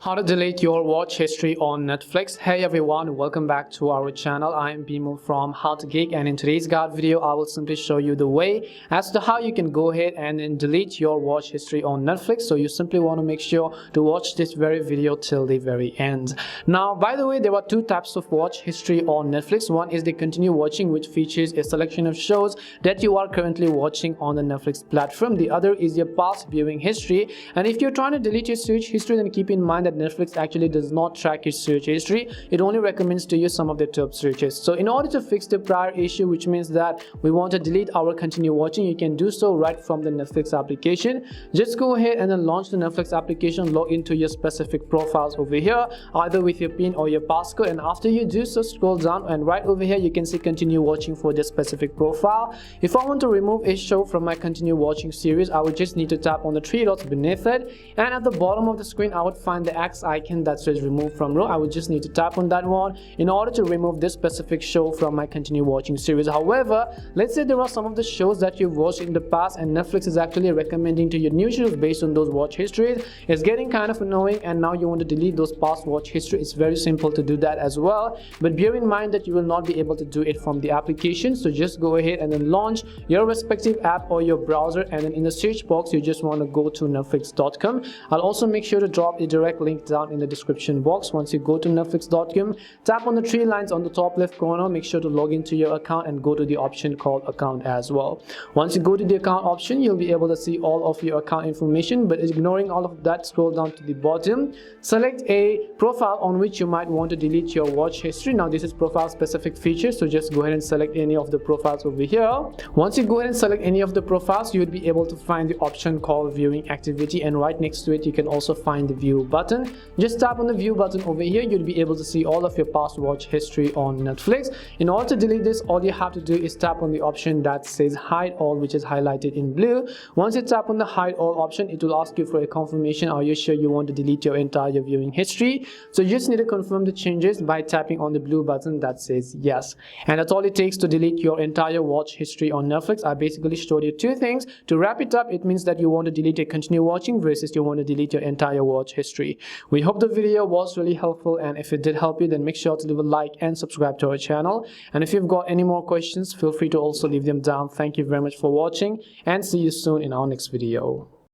How to delete your watch history on Netflix. Hey everyone, welcome back to our channel. I am Bimal from How to Geek, and in today's guide video I will simply show you the way as to how you can go ahead and then delete your watch history on Netflix. So you simply want to make sure to watch this very video till the very end. Now, by the way, there are two types of watch history on Netflix. One is the continue watching, which features a selection of shows that you are currently watching on the Netflix platform. The other is your past viewing history, and if you're trying to delete your search history, then keep in mind that Netflix actually does not track your search history. It only recommends to you some of the top searches. So in order to fix the prior issue, which means that we want to delete our continue watching, you can do so right from the Netflix application. Just go ahead and then launch the Netflix application, log into your specific profiles over here, either with your PIN or your passcode, and after you do so, scroll down and right over here you can see continue watching for this specific profile. If I want to remove a show from my continue watching series, I would just need to tap on the three dots beneath it, and at the bottom of the screen I would find the X icon that says remove from row. I would just need to tap on that one in order to remove this specific show from my continue watching series. However, let's say there are some of the shows that you've watched in the past and Netflix is actually recommending to you new shows based on those watch histories. It's getting kind of annoying and now you want to delete those past watch history. It's very simple to do that as well, but bear in mind that you will not be able to do it from the application. So just go ahead and then launch your respective app or your browser, and then in the search box you just want to go to netflix.com. I'll also make sure to drop a direct link down in the description box. Once you go to netflix.com, tap on the three lines on the top left corner, make sure to log into your account and go to the option called account as well. Once you go to the account option, you'll be able to see all of your account information, but ignoring all of that, scroll down to the bottom, select a profile on which you might want to delete your watch history. Now this is profile specific feature, so just go ahead and select any of the profiles over here. Once you go ahead and select any of the profiles, you would be able to find the option called viewing activity, and right next to it you can also find the view button. Just tap on the view button over here, you'll be able to see all of your past watch history on Netflix. In order to delete this, all you have to do is tap on the option that says hide all, which is highlighted in blue. Once you tap on the hide all option, it will ask you for a confirmation. Are you sure you want to delete your entire viewing history? So you just need to confirm the changes by tapping on the blue button that says yes. And that's all it takes to delete your entire watch history on Netflix. I basically showed you two things. To wrap it up, it means that you want to delete your continue watching versus you want to delete your entire watch history. We hope the video was really helpful, and if it did help you, then make sure to leave a like and subscribe to our channel. And if you've got any more questions, feel free to also leave them down. Thank you very much for watching, and see you soon in our next video.